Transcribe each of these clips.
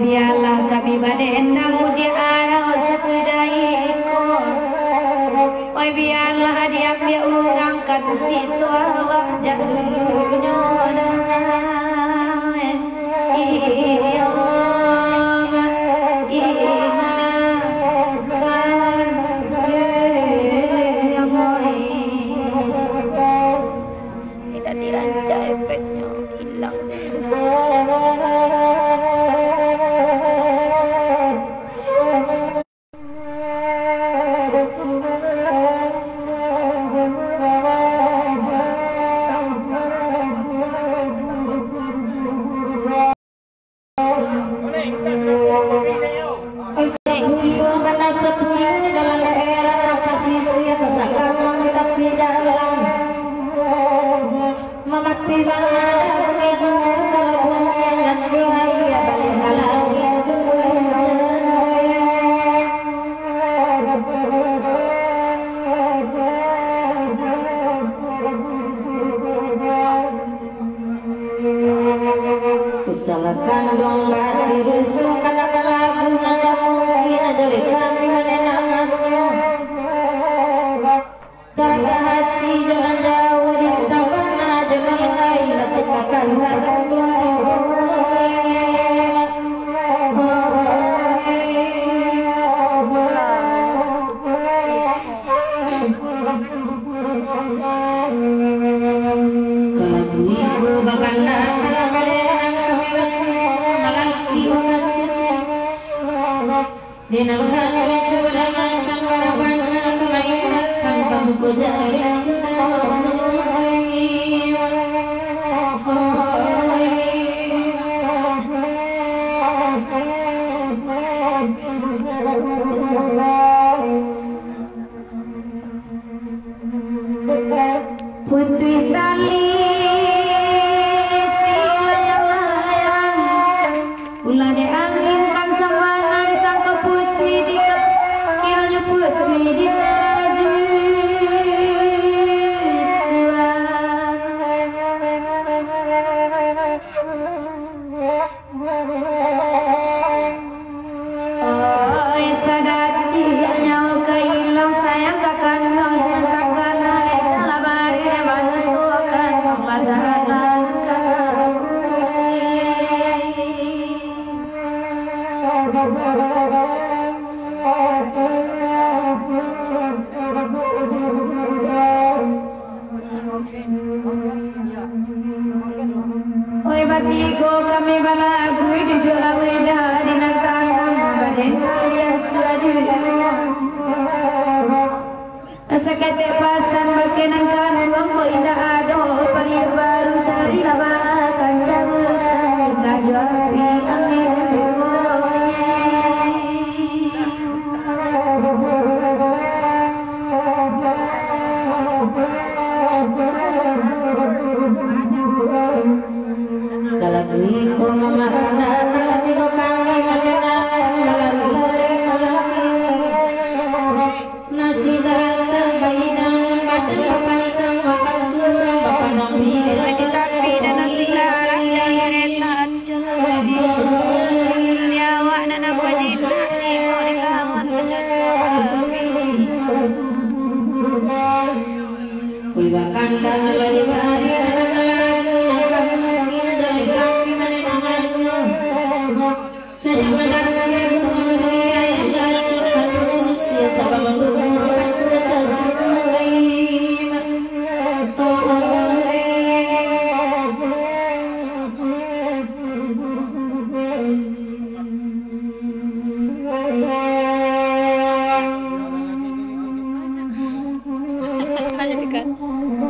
Biarlah kami badendang mudia arah sesudahiku. Oi biarlah dia urangkan siswa wajah dulunya. Tidak dirancang efeknya hilang Salahkan dong bati rusuk kata lagu nada mungkin aja lihat menenangnya. Jaga hati jangan jauh di taman aja mengenai letakkan harapan. Putih tali si layang-layang ulah dianginkan sama sang putih di kiranya putih di Oi batigo kami balagu di jolawe dari nantang baden kalian suadu sakate pasan bakenan kan uang ko indah ado pari baru cari laba kanca bersama juari angin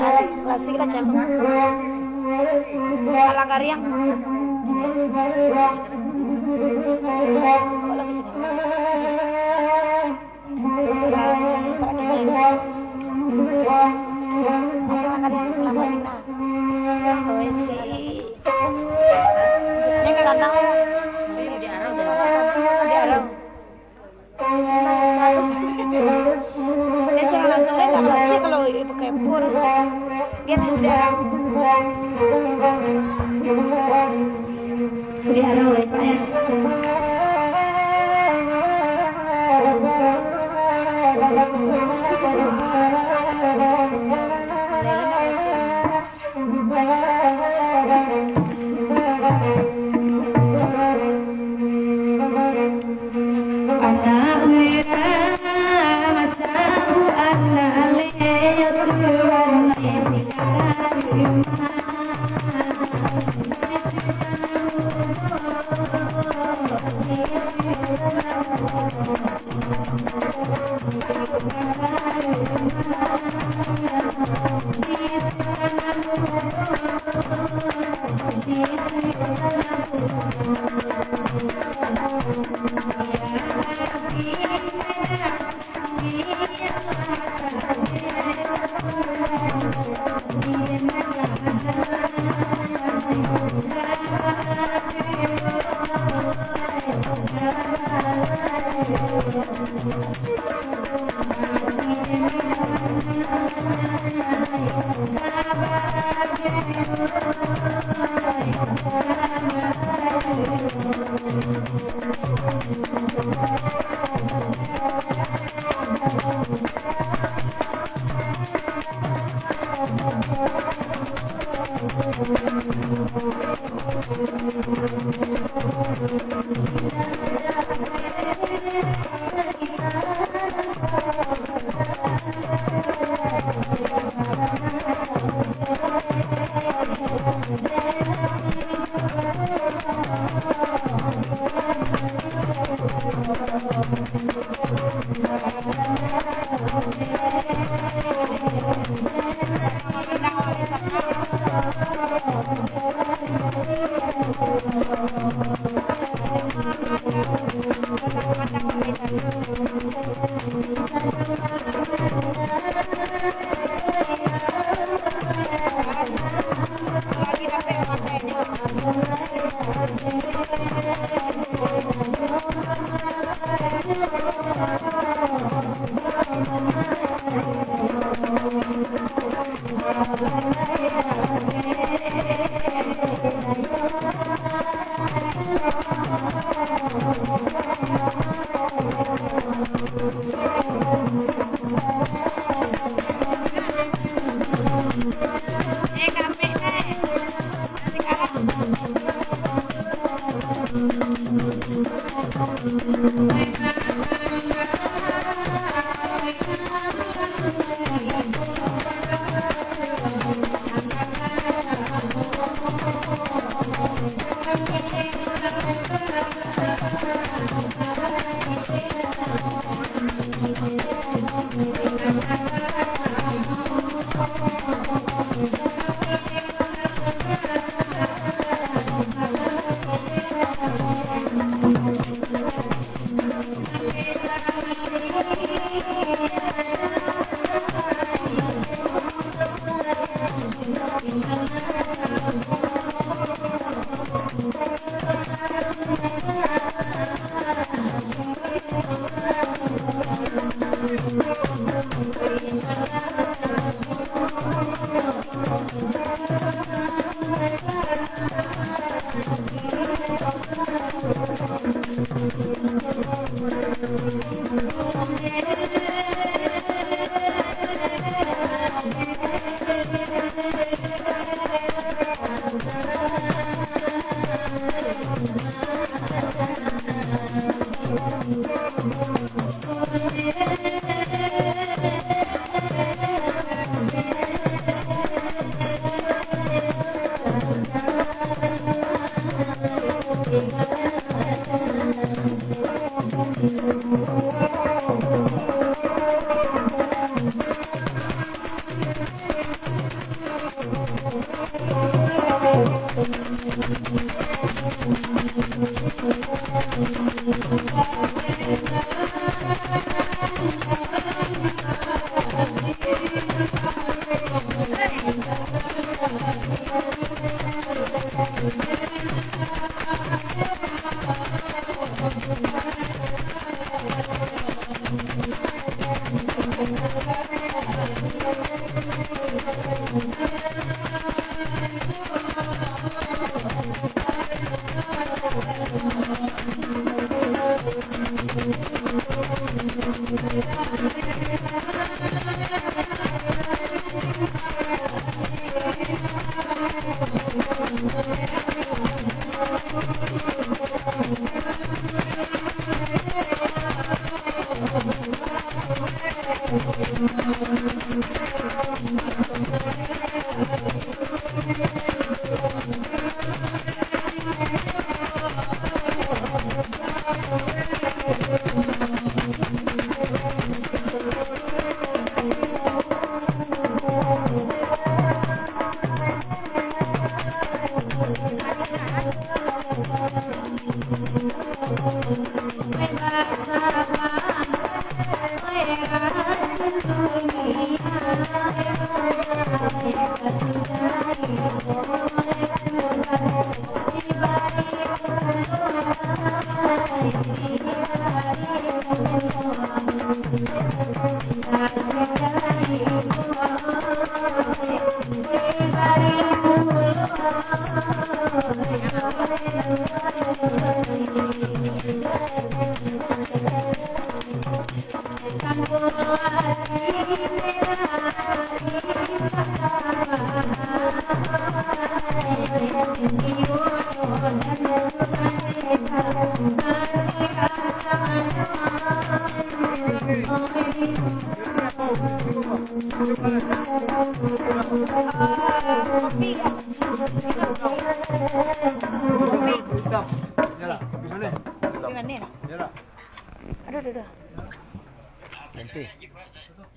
alat klasik lah jago. Alang karyang. Kok lagi sini? Asal karyang lama kita. Oh sih. Yang ke datang ya. Di arau dah. Di arau. Biasanya langsung deh nggak pasti kalau pakai pur. Dia udah. Di arau ya Pak ya.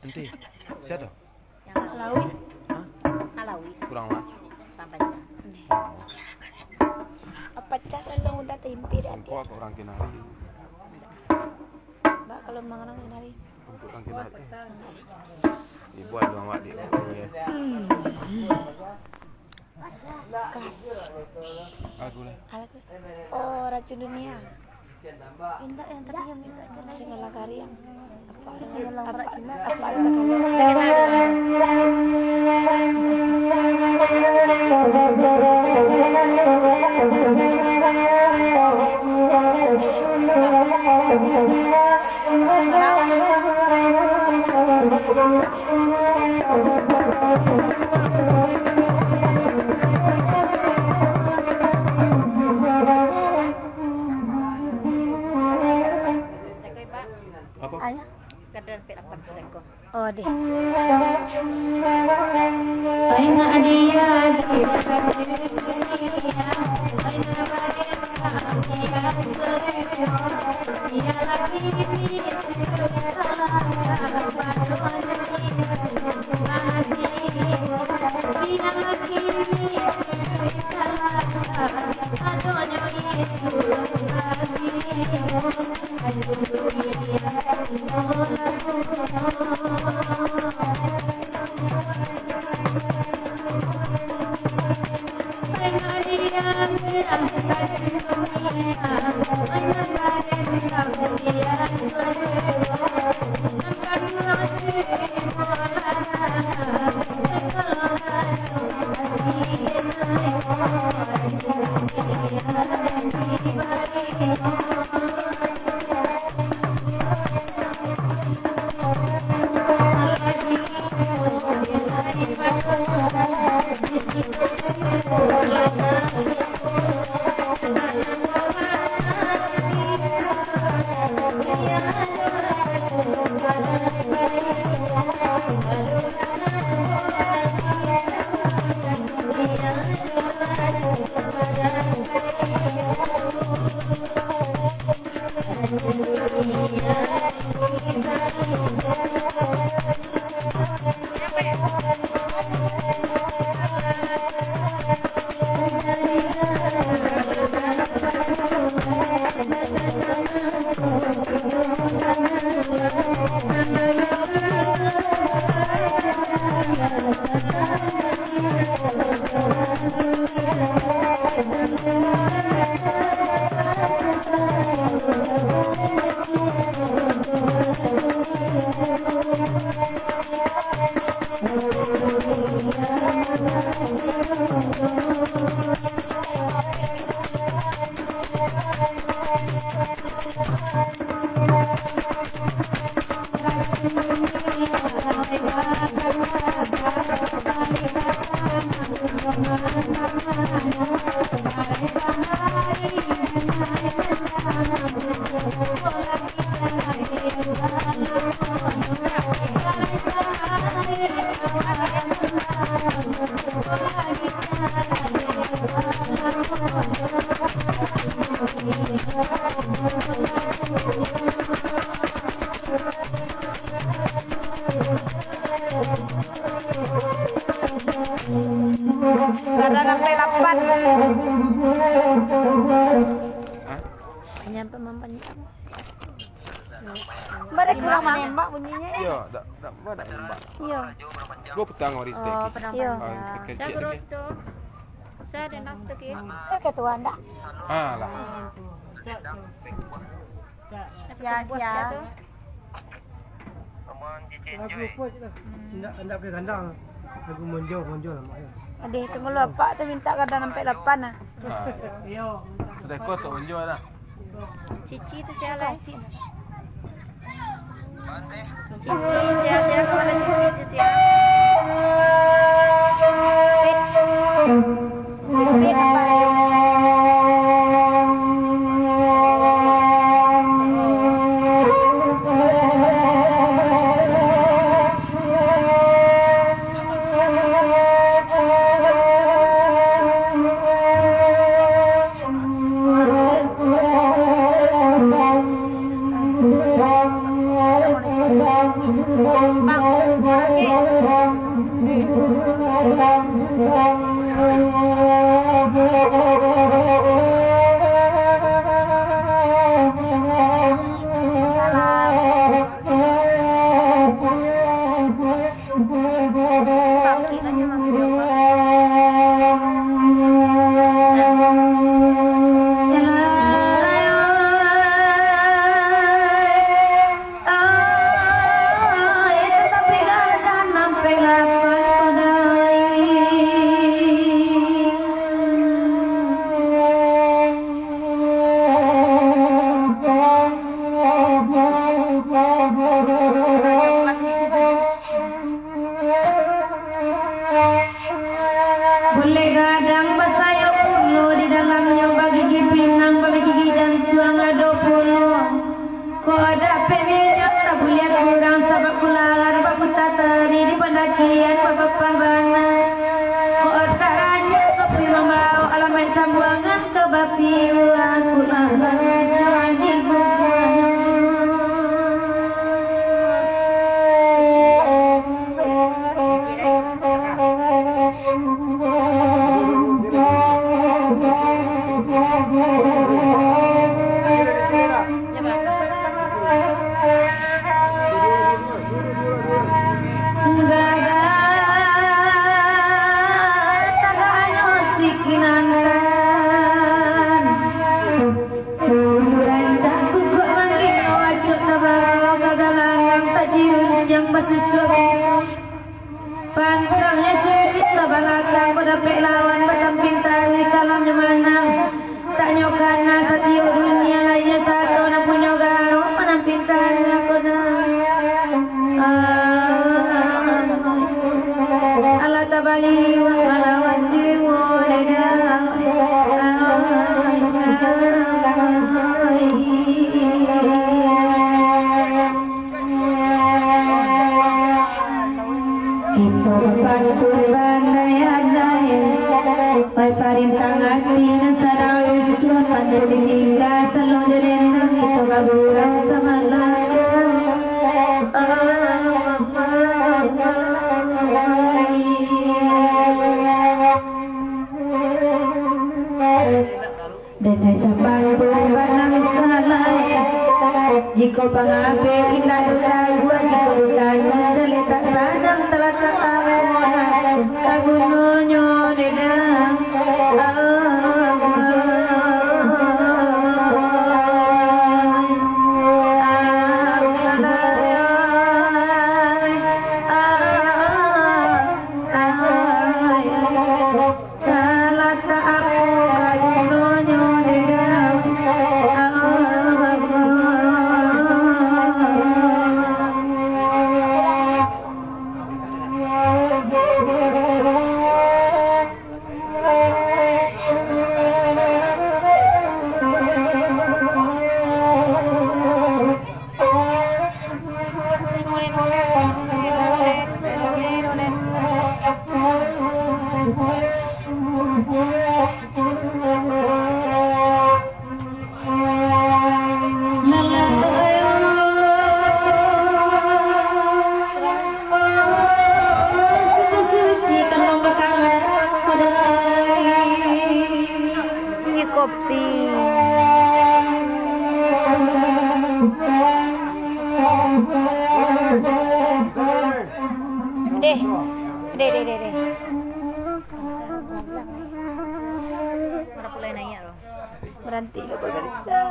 Ente. Siapa? Yang Alawi. Hah? Alawi. Kurang lah. Sampai. Apa cas lo udah tempe dah. Kok aku orang Kinari. Mbak kalau mengenang Kinari. Untuk orang Kinari. Ibu ada awak dia. Kas. Aku lah. Alawi. Oh, racun dunia. Indah yang tadi yang minta Singgala Kari yang apa oh deh. Aina dia Nyampe mampannya. Mbak ada kurang menembak bunyinya ya? Iya, tak nembak. Iya. Gua petang hari steak. Oh, pernah banyak. Saya Saya kurus tuh. Saya ada nafsu ya. Ketua anda. Lah. Sia-sia. Lagu apa je lah. Anda boleh kandang. Lagu monjo lah maknya. Adik tunggu lu apa tu minta kadang sampai 8 ah. Sudah kau tak unjuk dah. Cici itu siapa? Kasih. Cici siapa kepada Cici itu siapa? Pit. Pit apa ya? Jika pangabe indah duka gua jika duka jale tak sadang telah tak amonan kagunonyo dedang kopi. Deh. Para pulai naik loh. Berhenti lo pemirsa.